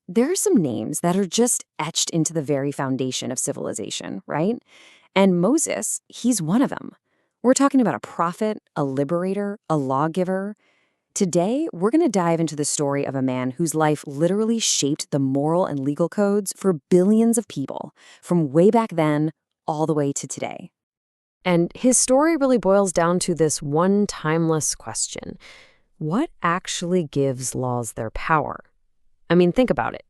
there are some names that are just etched into the very foundation of civilization, right? And Moses, he's one of them. We're talking about a prophet, a liberator, a lawgiver. Today, we're going to dive into the story of a man whose life literally shaped the moral and legal codes for billions of people, from way back then all the way to today. And his story really boils down to this one timeless question. What actually gives laws their power? I mean, think about it.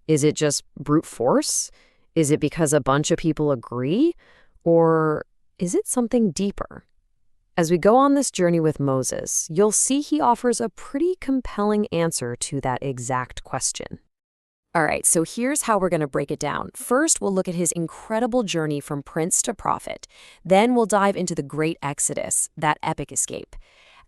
Is it just brute force? Is it because a bunch of people agree? Or is it something deeper? As we go on this journey with Moses, you'll see he offers a pretty compelling answer to that exact question. All right, so here's how we're going to break it down. First, we'll look at his incredible journey from prince to prophet. Then we'll dive into the great Exodus, that epic escape.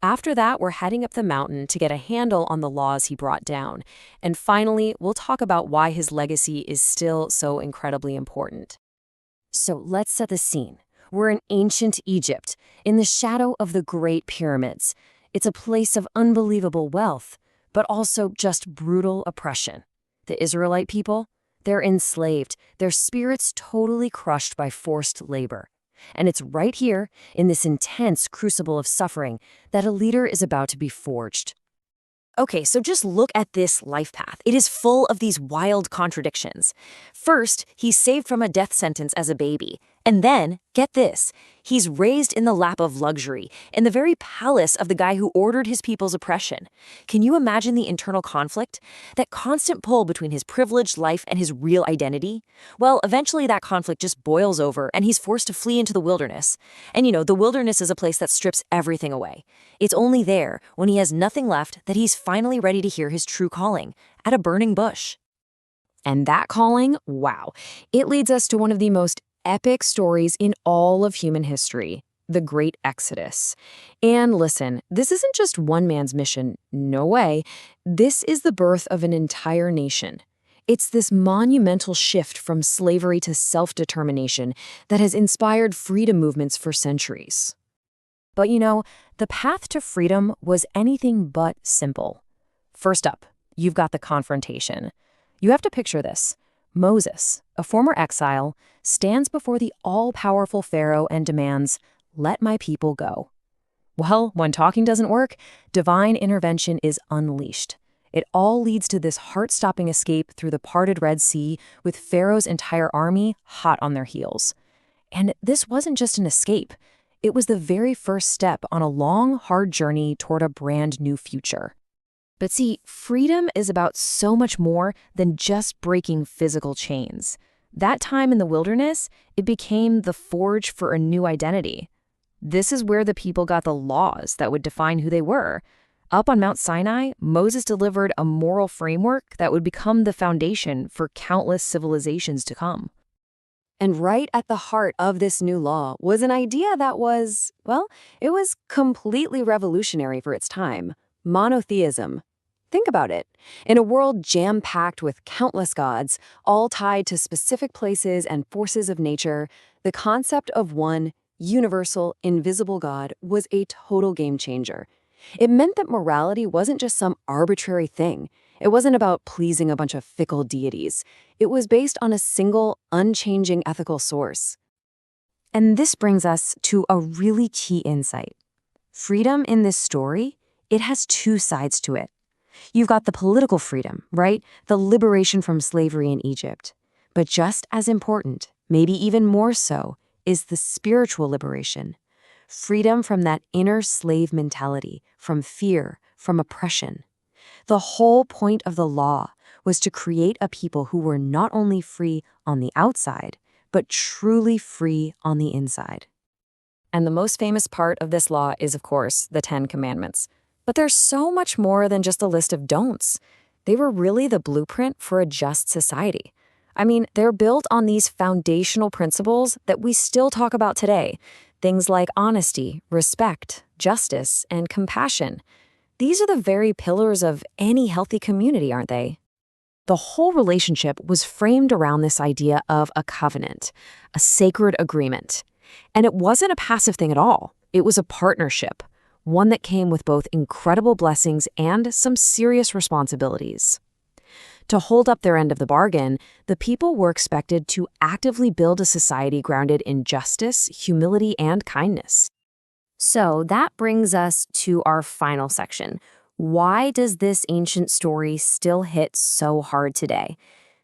After that, we're heading up the mountain to get a handle on the laws he brought down. And finally, we'll talk about why his legacy is still so incredibly important. So let's set the scene. We're in ancient Egypt, in the shadow of the Great Pyramids. It's a place of unbelievable wealth, but also just brutal oppression. The Israelite people, they're enslaved, their spirits totally crushed by forced labor. And it's right here, in this intense crucible of suffering, that a leader is about to be forged. Okay, so just look at this life path. It is full of these wild contradictions. First, he's saved from a death sentence as a baby. And then, get this, he's raised in the lap of luxury, in the very palace of the guy who ordered his people's oppression. Can you imagine the internal conflict? That constant pull between his privileged life and his real identity? Well, eventually that conflict just boils over and he's forced to flee into the wilderness. And the wilderness is a place that strips everything away. It's only there, when he has nothing left, that he's finally ready to hear his true calling, at a burning bush. And that calling, wow, it leads us to one of the most epic stories in all of human history, the Great Exodus. And listen, this isn't just one man's mission, no way. This is the birth of an entire nation. It's this monumental shift from slavery to self-determination that has inspired freedom movements for centuries. But the path to freedom was anything but simple. First up, you've got the confrontation. You have to picture this. Moses, a former exile, stands before the all-powerful Pharaoh and demands, "Let my people go." Well, when talking doesn't work, divine intervention is unleashed. It all leads to this heart-stopping escape through the parted Red Sea with Pharaoh's entire army hot on their heels. And this wasn't just an escape. It was the very first step on a long, hard journey toward a brand new future. But see, freedom is about so much more than just breaking physical chains. That time in the wilderness, it became the forge for a new identity. This is where the people got the laws that would define who they were. Up on Mount Sinai, Moses delivered a moral framework that would become the foundation for countless civilizations to come. And right at the heart of this new law was an idea that was, well, it was completely revolutionary for its time. Monotheism. Think about it. In a world jam-packed with countless gods, all tied to specific places and forces of nature, the concept of one universal, invisible God was a total game changer. It meant that morality wasn't just some arbitrary thing. It wasn't about pleasing a bunch of fickle deities. It was based on a single, unchanging ethical source. And this brings us to a really key insight. Freedom in this story, it has two sides to it. You've got the political freedom, right? The liberation from slavery in Egypt. But just as important, maybe even more so, is the spiritual liberation. Freedom from that inner slave mentality, from fear, from oppression. The whole point of the law was to create a people who were not only free on the outside, but truly free on the inside. And the most famous part of this law is, of course, the 10 Commandments. But there's so much more than just a list of don'ts. They were really the blueprint for a just society. I mean, they're built on these foundational principles that we still talk about today. Things like honesty, respect, justice, and compassion. These are the very pillars of any healthy community, aren't they? The whole relationship was framed around this idea of a covenant, a sacred agreement. And it wasn't a passive thing at all. It was a partnership, one that came with both incredible blessings and some serious responsibilities. To hold up their end of the bargain, the people were expected to actively build a society grounded in justice, humility, and kindness. So that brings us to our final section. Why does this ancient story still hit so hard today?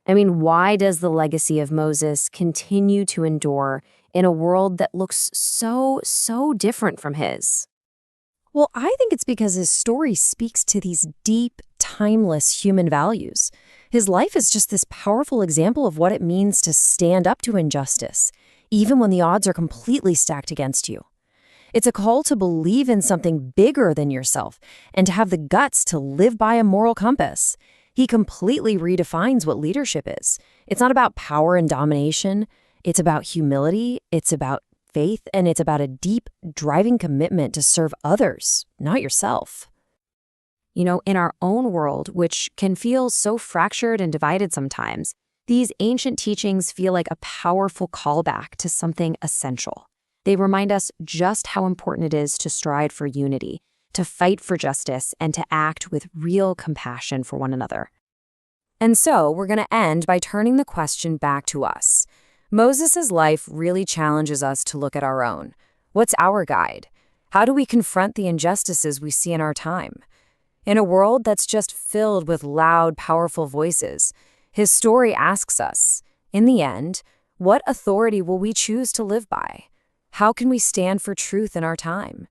I mean, why does the legacy of Moses continue to endure in a world that looks so different from his? Well, I think it's because his story speaks to these deep, timeless human values. His life is just this powerful example of what it means to stand up to injustice, even when the odds are completely stacked against you. It's a call to believe in something bigger than yourself and to have the guts to live by a moral compass. He completely redefines what leadership is. It's not about power and domination. It's about humility. It's about faith, and it's about a deep, driving commitment to serve others, not yourself. You know, in our own world, which can feel so fractured and divided sometimes, these ancient teachings feel like a powerful callback to something essential. They remind us just how important it is to strive for unity, to fight for justice, and to act with real compassion for one another. And so, we're going to end by turning the question back to us. Moses' life really challenges us to look at our own. What's our guide? How do we confront the injustices we see in our time? In a world that's just filled with loud, powerful voices, his story asks us, in the end, what authority will we choose to live by? How can we stand for truth in our time?